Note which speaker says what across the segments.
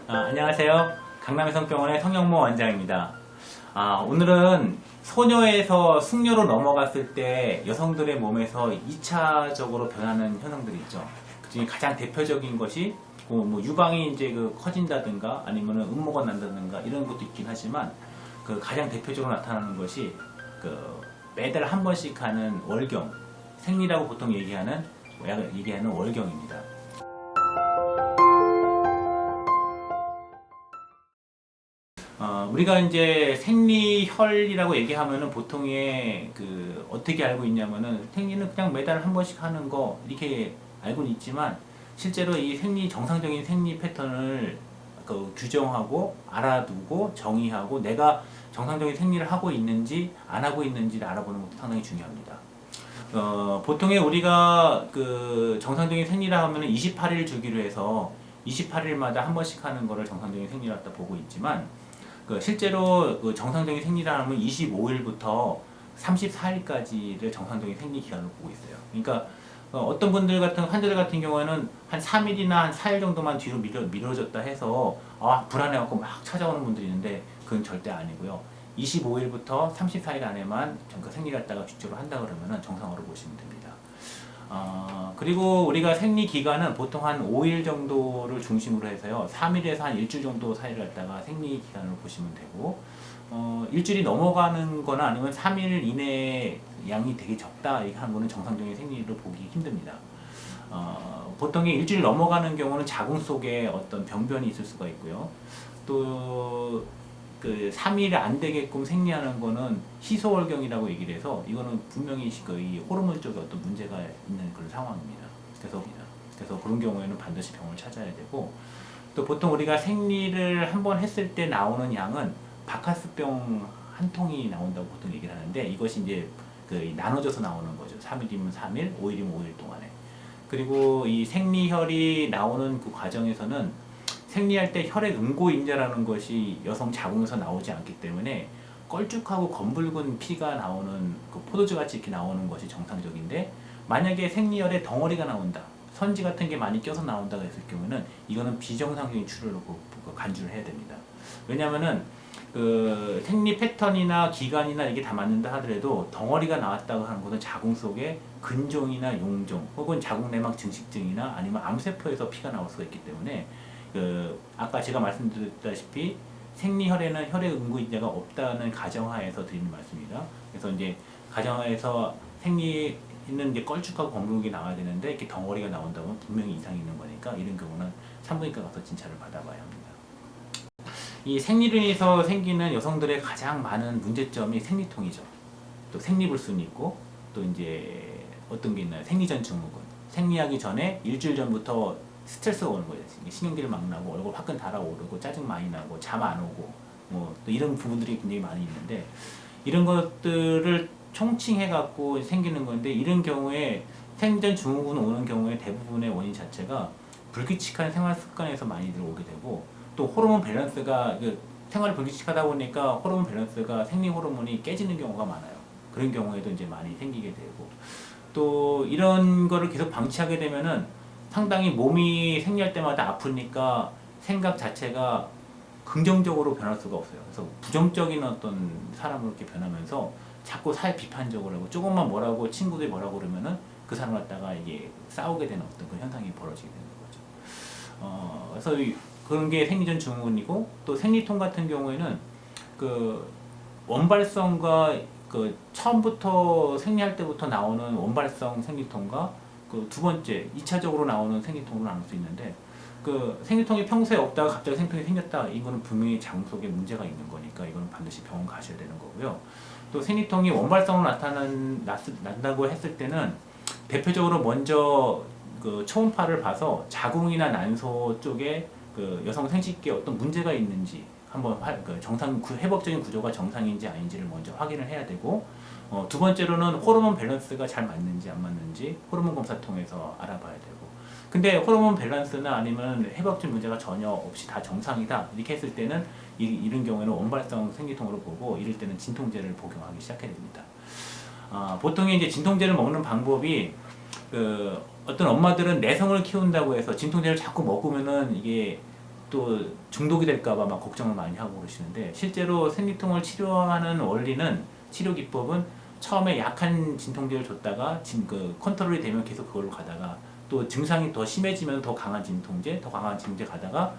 Speaker 1: 안녕하세요. 강남여성병원의 성형모 원장입니다. 오늘은 소녀에서 숙녀로 넘어갔을 때 여성들의 몸에서 2차적으로 변하는 현상들이 있죠. 그중에 가장 대표적인 것이 뭐 유방이 이제 커진다든가 아니면 음모가 난다든가 이런 것도 있긴 하지만 그 가장 대표적으로 나타나는 것이 매달 한 번씩 하는 월경, 생리라고 보통 얘기하는 월경입니다. 우리가 이제 생리혈이라고 얘기하면은 보통의 어떻게 알고 있냐면은 생리는 그냥 매달 한 번씩 하는 거 이렇게 알고는 있지만 실제로 이 정상적인 생리 패턴을 규정하고 알아두고 정의하고 내가 정상적인 생리를 하고 있는지 안 하고 있는지를 알아보는 것도 상당히 중요합니다. 보통에 우리가 정상적인 생리라 하면은 28일 주기로 해서 28일마다 한 번씩 하는 거를 정상적인 생리라 보고 있지만 실제로 정상적인 생리라는 25일부터 34일까지를 정상적인 생리 기간으로 보고 있어요. 그러니까 어떤 환자들 같은 경우에는 한 3일이나 한 4일 정도만 뒤로 미뤄졌다 해서 불안해갖고 막 찾아오는 분들이 있는데 그건 절대 아니고요. 25일부터 34일 안에만 생리 갖다가 규칙으로 한다 그러면 정상으로 보시면 됩니다. 그리고 우리가 생리 기간은 보통 한 5일 정도를 중심으로 해서요. 3일에서 한 일주일 정도 사이를 갖다가 생리 기간으로 보시면 되고, 일주일이 넘어가는 거나 아니면 3일 이내에 양이 되게 적다 이렇게 하는 거는 정상적인 생리로 보기 힘듭니다. 보통에 일주일 넘어가는 경우는 자궁 속에 어떤 병변이 있을 수가 있고요. 또 3일 안 되게끔 생리하는 거는 희소월경이라고 얘기를 해서 이거는 분명히 이 호르몬 쪽에 어떤 문제가 있는 그런 상황입니다. 그래서 그런 경우에는 반드시 병원을 찾아야 되고, 또 보통 우리가 생리를 한번 했을 때 나오는 양은 바카스병 한 통이 나온다고 보통 얘기를 하는데 이것이 이제 나눠져서 나오는 거죠. 3일이면 3일, 5일이면 5일 동안에. 그리고 이 생리혈이 나오는 그 과정에서는 생리할 때 혈액 응고인자라는 것이 여성 자궁에서 나오지 않기 때문에 걸쭉하고 검붉은 피가 나오는 포도주 같이 이렇게 나오는 것이 정상적인데, 만약에 생리혈에 덩어리가 나온다, 선지 같은 게 많이 껴서 나온다고 했을 경우는 이거는 비정상적인 출혈로 간주를 해야 됩니다. 왜냐하면은 생리 패턴이나 기간이나 이게 다 맞는다 하더라도 덩어리가 나왔다고 하는 것은 자궁 속에 근종이나 용종 혹은 자궁 내막 증식증이나 아니면 암세포에서 피가 나올 수가 있기 때문에 아까 제가 말씀드렸다시피 생리혈에는 혈액 응고인자가 없다는 가정하에서 드리는 말씀입니다. 그래서 이제 가정하에서 생리는 이제 걸쭉하고 검붉게 나와야 되는데 이렇게 덩어리가 나온다면 분명히 이상이 있는 거니까 이런 경우는 산부인과 가서 진찰을 받아봐야 합니다. 이 생리로 인해서 생기는 여성들의 가장 많은 문제점이 생리통이죠. 또 생리불순이 있고 또 이제 어떤 게 있나요? 생리전 증후군. 생리하기 전에 일주일 전부터 스트레스가 오는 거예요. 신경질 막 나고 얼굴 화끈 달아오르고 짜증 많이 나고 잠 안 오고 또 이런 부분들이 굉장히 많이 있는데 이런 것들을 총칭해 갖고 생기는 건데, 이런 경우에 생리전 증후군 오는 경우에 대부분의 원인 자체가 불규칙한 생활 습관에서 많이들 오게 되고, 또 호르몬 밸런스가 생활이 불규칙하다 보니까 호르몬 밸런스가 생리 호르몬이 깨지는 경우가 많아요. 그런 경우에도 이제 많이 생기게 되고, 또 이런 거를 계속 방치하게 되면은 상당히 몸이 생리할 때마다 아프니까 생각 자체가 긍정적으로 변할 수가 없어요. 그래서 부정적인 어떤 사람으로 이렇게 변하면서 자꾸 사회 비판적으로 하고, 조금만 뭐라고 친구들이 뭐라고 그러면은 그 사람 갖다가 이게 싸우게 되는 어떤 그 현상이 벌어지게 되는 거죠. 그래서 그런 게 생리전 증후군이고, 또 생리통 같은 경우에는 원발성과 처음부터 생리할 때부터 나오는 원발성 생리통과 두 번째 2차적으로 나오는 생리통으로 나눌 수 있는데, 생리통이 평소에 없다가 갑자기 생리통이 생겼다, 이거는 분명히 자궁 속에 문제가 있는 거니까 이거는 반드시 병원 가셔야 되는 거고요. 또 생리통이 원발성으로 난다고 했을 때는 대표적으로 먼저 초음파를 봐서 자궁이나 난소 쪽에 여성 생식기에 어떤 문제가 있는지 한번 회복적인 구조가 정상인지 아닌지를 먼저 확인을 해야 되고, 두 번째로는 호르몬 밸런스가 잘 맞는지 안 맞는지 호르몬 검사 통해서 알아봐야 되고, 근데 호르몬 밸런스나 아니면 회복적 문제가 전혀 없이 다 정상이다 이렇게 했을 때는 이런 경우에는 원발성 생리통으로 보고, 이럴 때는 진통제를 복용하기 시작해야 됩니다. 보통 이제 진통제를 먹는 방법이 어떤 엄마들은 내성을 키운다고 해서 진통제를 자꾸 먹으면은 이게 또 중독이 될까봐 막 걱정을 많이 하고 그러시는데, 실제로 생리통을 치료하는 원리는, 치료 기법은 처음에 약한 진통제를 줬다가 그 컨트롤이 되면 계속 그걸로 가다가, 또 증상이 더 심해지면 더 강한 진통제, 더 강한 진통제 가다가,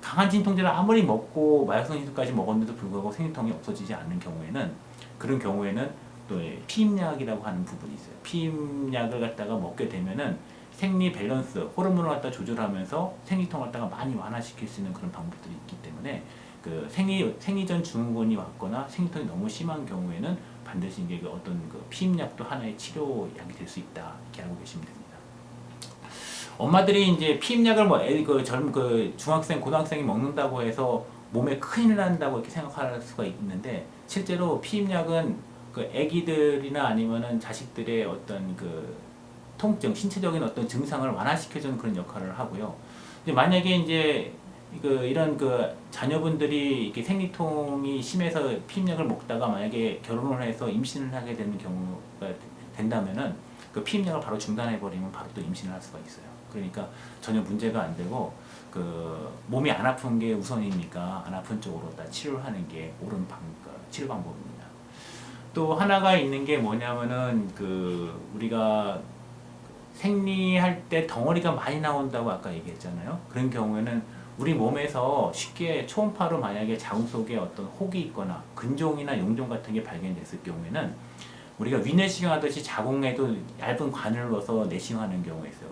Speaker 1: 강한 진통제를 아무리 먹고 마약성인수까지 먹었는데도 불구하고 생리통이 없어지지 않는 경우에는, 그런 경우에는 또 피임약이라고 하는 부분이 있어요. 피임약을 갖다가 먹게 되면은 생리 밸런스, 호르몬을 갖다 조절하면서 생리통을 갖다가 많이 완화시킬 수 있는 그런 방법들이 있기 때문에, 그 생리전 증후군이 왔거나 생리통이 너무 심한 경우에는 반드시 이게 그 어떤 그 피임약도 하나의 치료약이 될 수 있다, 이렇게 알고 계시면 됩니다. 엄마들이 이제 피임약을 그 중학생, 고등학생이 먹는다고 해서 몸에 큰일 난다고 이렇게 생각할 수가 있는데, 실제로 피임약은 그 아기들이나 아니면은 자식들의 어떤 그 통증, 신체적인 어떤 증상을 완화시켜주는 그런 역할을 하고요. 이제 만약에 이제 이런 그 자녀분들이 이렇게 생리통이 심해서 피임약을 먹다가 만약에 결혼을 해서 임신을 하게 되는 경우가 된다면은, 그 피임약을 바로 중단해 버리면 바로 또 임신을 할 수가 있어요. 그러니까 전혀 문제가 안 되고, 그 몸이 안 아픈 게 우선이니까 안 아픈 쪽으로 다 치료를 하는 게 옳은 치료 방법입니다. 또 하나가 있는 게 뭐냐면은, 그 우리가 생리할 때 덩어리가 많이 나온다고 아까 얘기했잖아요. 그런 경우에는 우리 몸에서 쉽게 초음파로 만약에 자궁 속에 어떤 혹이 있거나 근종이나 용종 같은 게 발견됐을 경우에는, 우리가 위내시경 하듯이 자궁에도 얇은 관을 넣어서 내시경하는 경우가 있어요.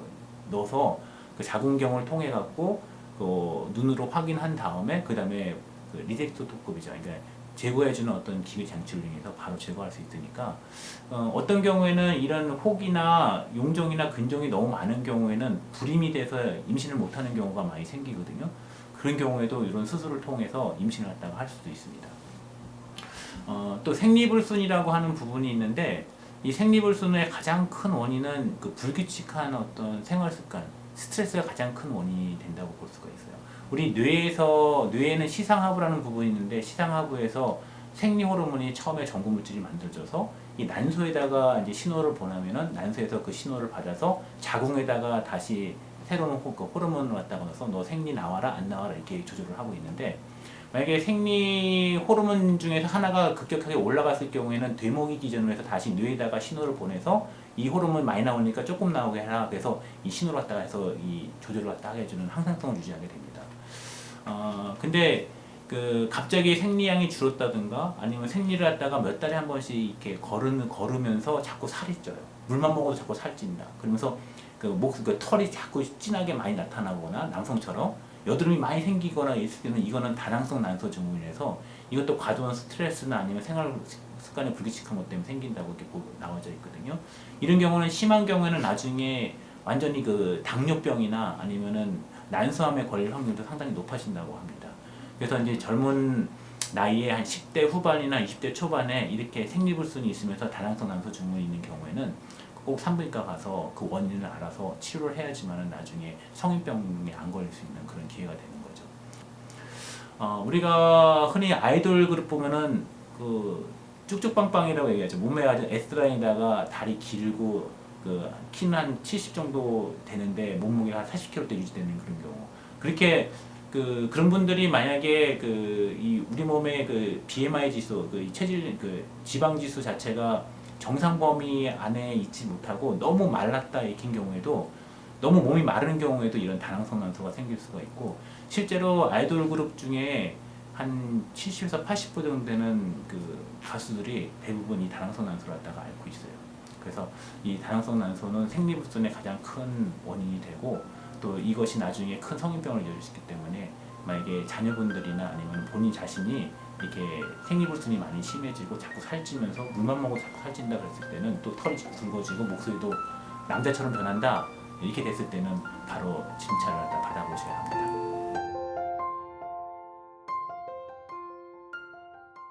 Speaker 1: 넣어서 그 자궁경을 통해 갖고 그 눈으로 확인한 다음에, 그 다음에 그 리섹토토급이죠. 그러니까 제거해주는 어떤 기계 장치를 이용해서 바로 제거할 수 있으니까, 어떤 경우에는 이런 혹이나 용종이나 근종이 너무 많은 경우에는 불임이 돼서 임신을 못하는 경우가 많이 생기거든요. 그런 경우에도 이런 수술을 통해서 임신을 갖다가 할 수도 있습니다. 또 생리불순이라고 하는 부분이 있는데, 이 생리불순의 가장 큰 원인은 그 불규칙한 어떤 생활습관, 스트레스가 가장 큰 원인이 된다고 볼 수가 있어요. 우리 뇌에는 시상하부라는 부분이 있는데, 시상하부에서 생리 호르몬이 처음에 전구 물질이 만들어져서 이 난소에다가 이제 신호를 보내면은, 난소에서 그 신호를 받아서 자궁에다가 다시 새로운 호르몬을 갖다가 넣어서 너 생리 나와라 안 나와라 이렇게 조절을 하고 있는데, 만약에 생리 호르몬 중에서 하나가 급격하게 올라갔을 경우에는 되모기 기전으로 해서 다시 뇌에다가 신호를 보내서 이 호르몬 많이 나오니까 조금 나오게 하라, 그래서 이 신호를 갖다가 해서 이 조절을 갖다가 해주는 항상성을 유지하게 됩니다. 근데 그 갑자기 생리량이 줄었다든가, 아니면 생리를 갖다가 몇 달에 한 번씩 이렇게 걸으면서 자꾸 살이 쪄요. 물만 먹어도 자꾸 살찐다. 그러면서 그 털이 자꾸 진하게 많이 나타나거나, 남성처럼 여드름이 많이 생기거나 있을 때는 이거는 다낭성 난소 증후군이라서, 이것도 과도한 스트레스나 아니면 생활 습관의 불규칙한 것 때문에 생긴다고 이렇게 나와져 있거든요. 이런 경우는 심한 경우에는 나중에 완전히 그 당뇨병이나 아니면은 난소암에 걸릴 확률도 상당히 높아진다고 합니다. 그래서 이제 젊은 나이에 한 10대 후반이나 20대 초반에 이렇게 생리불순이 있으면서 다낭성 난소 증후군이 있는 경우에는 꼭 산부인과 가서 그 원인을 알아서 치료를 해야지만은 나중에 성인병에 안 걸릴 수 있는 그런 기회가 되는 거죠. 우리가 흔히 아이돌 그룹 보면은 그 쭉쭉빵빵이라고 얘기하죠. 몸에 아주 S라인에다가 다리 길고 그 키는 한 70 정도 되는데 몸무게가 한 40kg대 유지되는 그런 경우. 그렇게 그런 분들이 만약에 이 우리 몸의 그 BMI 지수, 그 체질, 그 지방 지수 자체가 정상 범위 안에 있지 못하고 너무 말랐다 익힌 경우에도, 너무 몸이 마른 경우에도 이런 다낭성 난소가 생길 수가 있고, 실제로 아이돌 그룹 중에 한 70에서 80% 정도 되는 그 가수들이 대부분 이 다낭성 난소를 갖다가 앓고 있어요. 그래서 이 다낭성 난소는 생리불순의 가장 큰 원인이 되고, 또 이것이 나중에 큰 성인병을 이어질 수 있기 때문에, 만약에 자녀분들이나 아니면 본인 자신이 이렇게 생리불순이 많이 심해지고 자꾸 살찌면서 물만 먹어도 자꾸 살찐다 그랬을 때는, 또 털이 굵어지고 목소리도 남자처럼 변한다 이렇게 됐을 때는 바로 진찰을 받아보셔야 합니다.